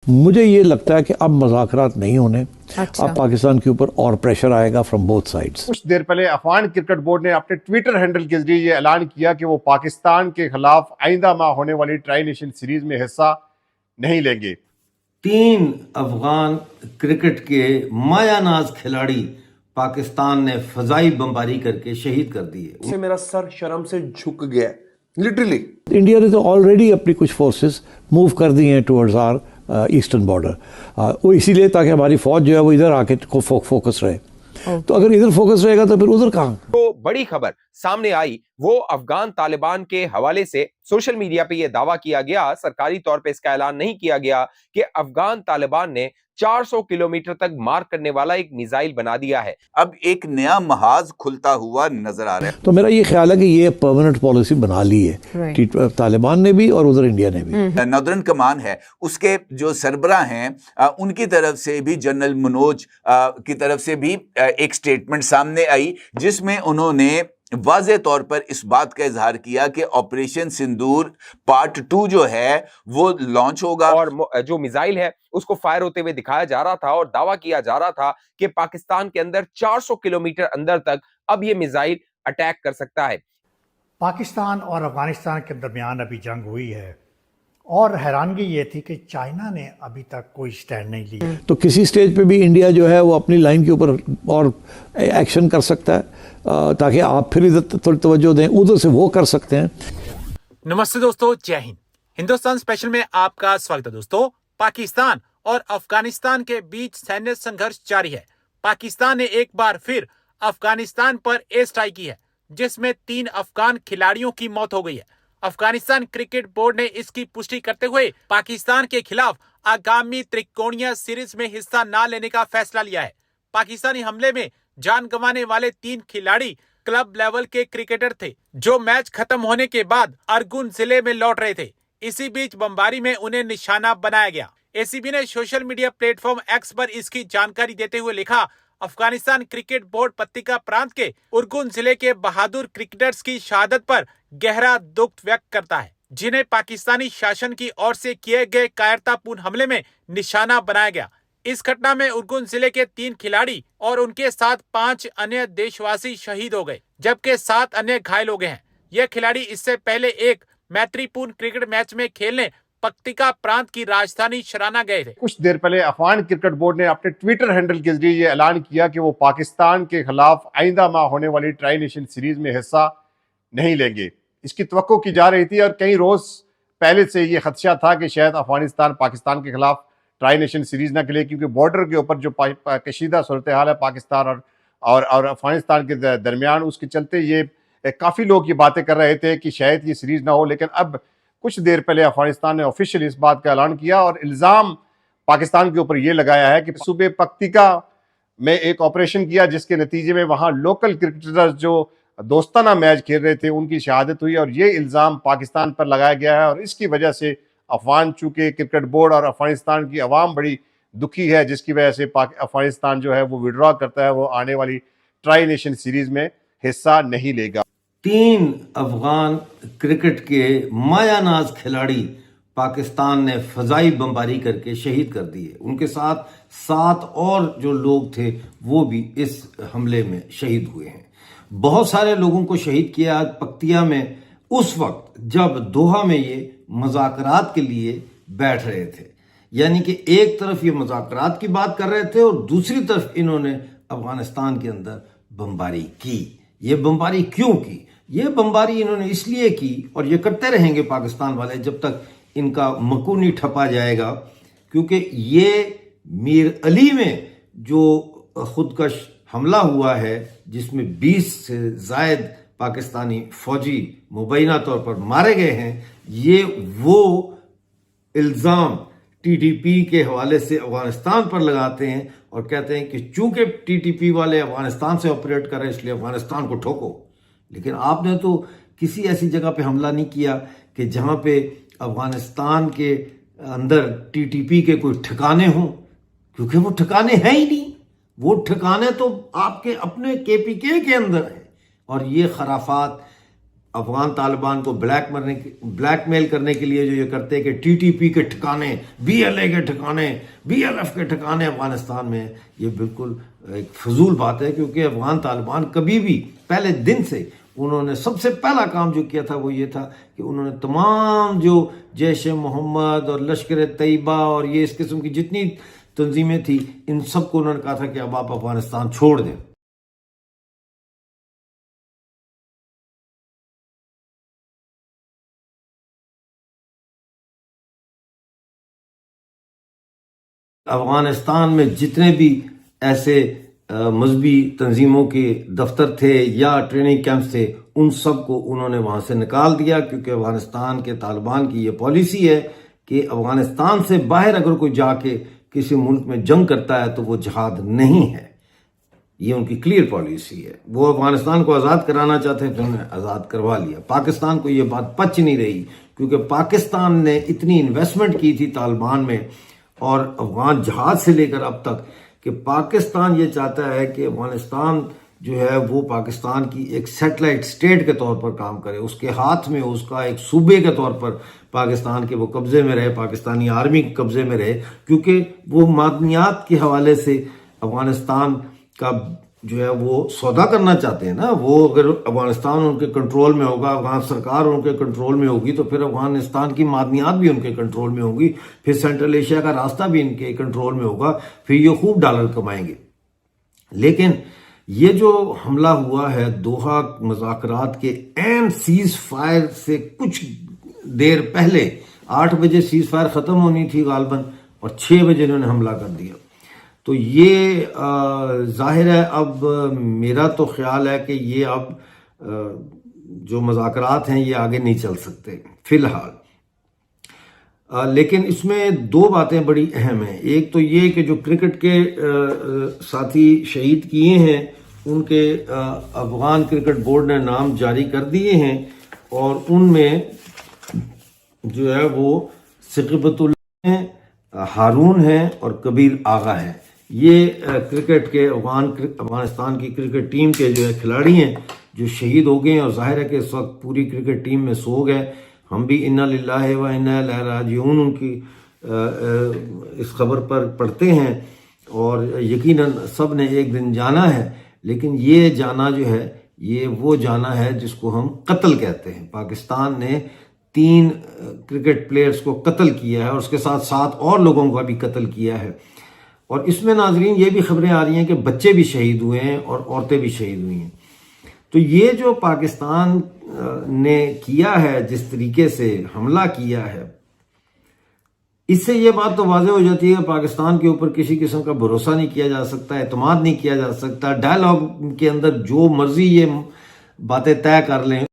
مجھے یہ لگتا ہے کہ اب مذاکرات نہیں ہونے. اب پاکستان کے اوپر اور پریشر آئے گا فرام بوتھ سائڈز. کچھ دیر پہلے افغان کرکٹ بورڈ نے اپنے ٹویٹر ہینڈل کے ذریعے یہ اعلان کیا کہ وہ پاکستان کے خلاف آئندہ ماہ ہونے والی ٹرائی نیشن سیریز میں حصہ نہیں لیں گے. 3 افغان کرکٹ کے مایہ ناز کھلاڑی پاکستان نے فضائی بمباری کر کے شہید کر دیے. اسے میرا سر شرم سے جھک گیا لٹرلی. انڈیا نے تو آلریڈی اپنی کچھ فورسز موو کر دی ہیں ٹورڈز آر ایسٹرن بارڈر. وہ اسی لیے تاکہ ہماری فوج جو ہے وہ ادھر آ کے فوکس رہے. تو اگر ادھر فوکس رہے گا تو پھر ادھر کہاں. تو بڑی خبر سامنے آئی وہ افغان طالبان کے حوالے سے سوشل میڈیا پہ یہ دعویٰ کیا گیا، سرکاری طور پہ اس کا اعلان نہیں کیا گیا، کہ افغان طالبان نے 400 کلومیٹر تک مار کرنے والا ایک میزائل بنا دیا ہے. اب ایک نیا محاذ کھلتا ہوا نظر آ رہا ہے. تو میرا یہ خیال ہے کہ یہ پرماننٹ پالیسی بنا لی ہے طالبان نے بھی اور ادھر انڈیا نے بھی. ناردرن کمان ہے، اس کے جو سربراہ ہیں ان کی طرف سے بھی، جنرل منوج کی طرف سے بھی ایک سٹیٹمنٹ سامنے آئی جس میں انہوں نے واضح طور پر اس بات کا اظہار کیا کہ آپریشن سندور پارٹ 2 جو ہے وہ لانچ ہوگا، اور جو میزائل ہے اس کو فائر ہوتے ہوئے دکھایا جا رہا تھا اور دعویٰ کیا جا رہا تھا کہ پاکستان کے اندر 400 کلومیٹر اندر تک اب یہ میزائل اٹیک کر سکتا ہے. پاکستان اور افغانستان کے درمیان ابھی جنگ ہوئی ہے اور حیرانگی یہ تھی کہ چائنا نے ابھی تک کوئی سٹینڈ نہیں لیا. تو کسی سٹیج پہ بھی انڈیا جو ہے وہ اپنی لائن کے اوپر اور ایکشن کر سکتا ہے تاکہ آپ پھر ادھر تھوڑی توجہ دیں، ادھر سے وہ کر سکتے ہیں. نمستے دوستو، جے ہند. ہندوستان اسپیشل میں آپ کا سواگت ہے. دوستو، پاکستان اور افغانستان کے بیچ سینیہ سنگھرش جاری ہے. پاکستان نے ایک بار پھر افغانستان پر ایئر اسٹرائیک کی ہے جس میں 3 افغان کھلاڑیوں کی موت ہو گئی ہے. افغانستان کرکٹ بورڈ نے اس کی پشٹی کرتے ہوئے پاکستان کے خلاف آگامی ترکونیا سیریز میں حصہ نہ لینے کا فیصلہ لیا ہے. پاکستانی حملے میں جان گنوانے والے 3 کھلاڑی کلب لیول کے کرکٹر تھے جو میچ ختم ہونے کے بعد ارگن ضلع میں لوٹ رہے تھے. اسی بیچ بمباری میں انہیں نشانہ بنایا گیا. اے سی بی نے سوشل میڈیا پلیٹ فارم ایکس پر اس کی جانکاری دیتے ہوئے لکھا، افغانستان کرکٹ بورڈ پتیکا پرانت کے ارگن ضلع کے بہادر کرکٹرز کی شہادت پر گہرا دکھ ویکت کرتا ہے جنہیں پاکستانی شاشن کی اور سے کیے گئے کائرتا پورن حملے میں نشانہ بنایا گیا. اس گھٹنا میں ارگن ضلع کے 3 کھلاڑی اور ان کے ساتھ 5 انیہ دیشواسی شہید ہو گئے جبکہ 7 انیہ گھائل ہو گئے ہیں. یہ کھلاڑی اس سے پہلے ایک میتری پورن کرکٹ میچ میں کھیلنے پتیکا پرانت کی راجدھانی شرانہ گئے تھے. کچھ دیر پہلے افغان کرکٹ بورڈ نے اپنے ٹویٹر ہینڈل کے ذریعے یہ اعلان کیا کہ وہ پاکستان کے خلاف آئندہ ماہ ہونے والی ٹرائی نیشن سیریز میں حصہ نہیں لیں گے. اس کی توقع کی جا رہی تھی اور کئی روز پہلے سے یہ خدشہ تھا کہ شاید افغانستان پاکستان کے خلاف ٹرائی نیشن سیریز نہ کھیلے، کیونکہ بارڈر کے اوپر جو کشیدہ صورتحال ہے پاکستان اور افغانستان کے درمیان، اس کے چلتے یہ کافی لوگ یہ باتیں کر رہے تھے کہ شاید یہ سیریز نہ ہو. لیکن اب کچھ دیر پہلے افغانستان نے آفیشیل اس بات کا اعلان کیا اور الزام پاکستان کے اوپر یہ لگایا ہے کہ صوبے پکتیکا میں ایک آپریشن کیا جس کے نتیجے میں وہاں لوکل کرکٹرز جو دوستانہ میچ کھیل رہے تھے ان کی شہادت ہوئی، اور یہ الزام پاکستان پر لگایا گیا ہے. اور اس کی وجہ سے افغان چونکہ کرکٹ بورڈ اور افغانستان کی عوام بڑی دکھی ہے، جس کی وجہ سے افغانستان جو ہے وہ وڈرا کرتا ہے، وہ آنے والی ٹرائی نیشن سیریز میں حصہ نہیں لے گا. 3 افغان کرکٹ کے مایہ ناز کھلاڑی پاکستان نے فضائی بمباری کر کے شہید کر دیے. ان کے ساتھ 7 اور جو لوگ تھے وہ بھی اس حملے میں شہید ہوئے ہیں. بہت سارے لوگوں کو شہید کیا پکتیا میں اس وقت جب دوحہ میں یہ مذاکرات کے لیے بیٹھ رہے تھے. یعنی کہ ایک طرف یہ مذاکرات کی بات کر رہے تھے اور دوسری طرف انہوں نے افغانستان کے اندر بمباری کی. یہ بمباری کیوں کی؟ یہ بمباری انہوں نے اس لیے کی اور یہ کرتے رہیں گے پاکستان والے جب تک ان کا مکو نہیں ٹھپا جائے گا، کیونکہ یہ میر علی میں جو خودکش حملہ ہوا ہے جس میں 20 سے زائد پاکستانی فوجی مبینہ طور پر مارے گئے ہیں، یہ وہ الزام ٹی ٹی پی کے حوالے سے افغانستان پر لگاتے ہیں اور کہتے ہیں کہ چونکہ ٹی ٹی پی والے افغانستان سے آپریٹ کر رہے ہیں اس لیے افغانستان کو ٹھوکو. لیکن آپ نے تو کسی ایسی جگہ پہ حملہ نہیں کیا کہ جہاں پہ افغانستان کے اندر ٹی ٹی پی کے کوئی ٹھکانے ہوں، کیونکہ وہ ٹھکانے ہیں ہی نہیں. وہ ٹھکانے تو آپ کے اپنے کے پی کے اندر ہیں. اور یہ خرافات افغان طالبان کو بلیک میل کرنے کے لیے جو یہ کرتے ہیں کہ ٹی ٹی پی کے ٹھکانے، بی ایل اے کے ٹھکانے، بی ایل ایف کے ٹھکانے افغانستان میں، یہ بالکل ایک فضول بات ہے، کیونکہ افغان طالبان کبھی بھی پہلے دن سے انہوں نے سب سے پہلا کام جو کیا تھا وہ یہ تھا کہ انہوں نے تمام جو جیش محمد اور لشکر طیبہ اور یہ اس قسم کی جتنی تنظیمیں تھیں ان سب کو انہوں نے کہا تھا کہ اب آپ افغانستان چھوڑ دیں۔ افغانستان میں جتنے بھی ایسے مذہبی تنظیموں کے دفتر تھے یا ٹریننگ کیمپس تھے ان سب کو انہوں نے وہاں سے نکال دیا، کیونکہ افغانستان کے طالبان کی یہ پالیسی ہے کہ افغانستان سے باہر اگر کوئی جا کے کسی ملک میں جنگ کرتا ہے تو وہ جہاد نہیں ہے، یہ ان کی کلیئر پالیسی ہے۔ وہ افغانستان کو آزاد کرانا چاہتے ہیں تو انہوں نے آزاد کروا لیا۔ پاکستان کو یہ بات پچ نہیں رہی، کیونکہ پاکستان نے اتنی انویسٹمنٹ کی تھی طالبان میں اور افغان جہاد سے لے کر اب تک، کہ پاکستان یہ چاہتا ہے کہ افغانستان جو ہے وہ پاکستان کی ایک سیٹلائٹ سٹیٹ کے طور پر کام کرے، اس کے ہاتھ میں اس کا ایک صوبے کے طور پر پاکستان کے وہ قبضے میں رہے، پاکستانی آرمی کے قبضے میں رہے، کیونکہ وہ معدنیات کے حوالے سے افغانستان کا جو ہے وہ سودا کرنا چاہتے ہیں نا۔ وہ اگر افغانستان ان کے کنٹرول میں ہوگا، افغان سرکار ان کے کنٹرول میں ہوگی تو پھر افغانستان کی معدنیات بھی ان کے کنٹرول میں ہوگی، پھر سینٹرل ایشیا کا راستہ بھی ان کے کنٹرول میں ہوگا، پھر یہ خوب ڈالر کمائیں گے۔ لیکن یہ جو حملہ ہوا ہے دوحہ مذاکرات کے عین سیز فائر سے کچھ دیر پہلے، 8 بجے سیز فائر ختم ہونی تھی غالباً اور 6 بجے انہوں نے حملہ کر دیا، تو یہ ظاہر ہے اب میرا تو خیال ہے کہ یہ اب جو مذاکرات ہیں یہ آگے نہیں چل سکتے فی الحال۔ لیکن اس میں 2 باتیں بڑی اہم ہیں۔ ایک تو یہ کہ جو کرکٹ کے ساتھی شہید کیے ہیں ان کے افغان کرکٹ بورڈ نے نام جاری کر دیے ہیں، اور ان میں جو ہے وہ ثقیبۃ اللہ ہیں، ہارون ہیں اور کبیر آغا ہیں۔ یہ کرکٹ کے افغانستان کی کرکٹ ٹیم کے جو ہے کھلاڑی ہیں جو شہید ہو گئے ہیں، اور ظاہر ہے کہ اس وقت پوری کرکٹ ٹیم میں سوگ ہے۔ ہم بھی انا للہ و انا الیہ راجعون ان کی اس خبر پر پڑھتے ہیں، اور یقیناً سب نے ایک دن جانا ہے، لیکن یہ جانا جو ہے یہ وہ جانا ہے جس کو ہم قتل کہتے ہیں۔ پاکستان نے 3 کرکٹ پلیئرز کو قتل کیا ہے اور اس کے ساتھ 7 اور لوگوں کا بھی قتل کیا ہے، اور اس میں ناظرین یہ بھی خبریں آ رہی ہیں کہ بچے بھی شہید ہوئے ہیں اور عورتیں بھی شہید ہوئی ہیں۔ تو یہ جو پاکستان نے کیا ہے، جس طریقے سے حملہ کیا ہے، اس سے یہ بات تو واضح ہو جاتی ہے کہ پاکستان کے اوپر کسی قسم کا بھروسہ نہیں کیا جا سکتا، اعتماد نہیں کیا جا سکتا۔ ڈائلاگ کے اندر جو مرضی یہ باتیں طے کر لیں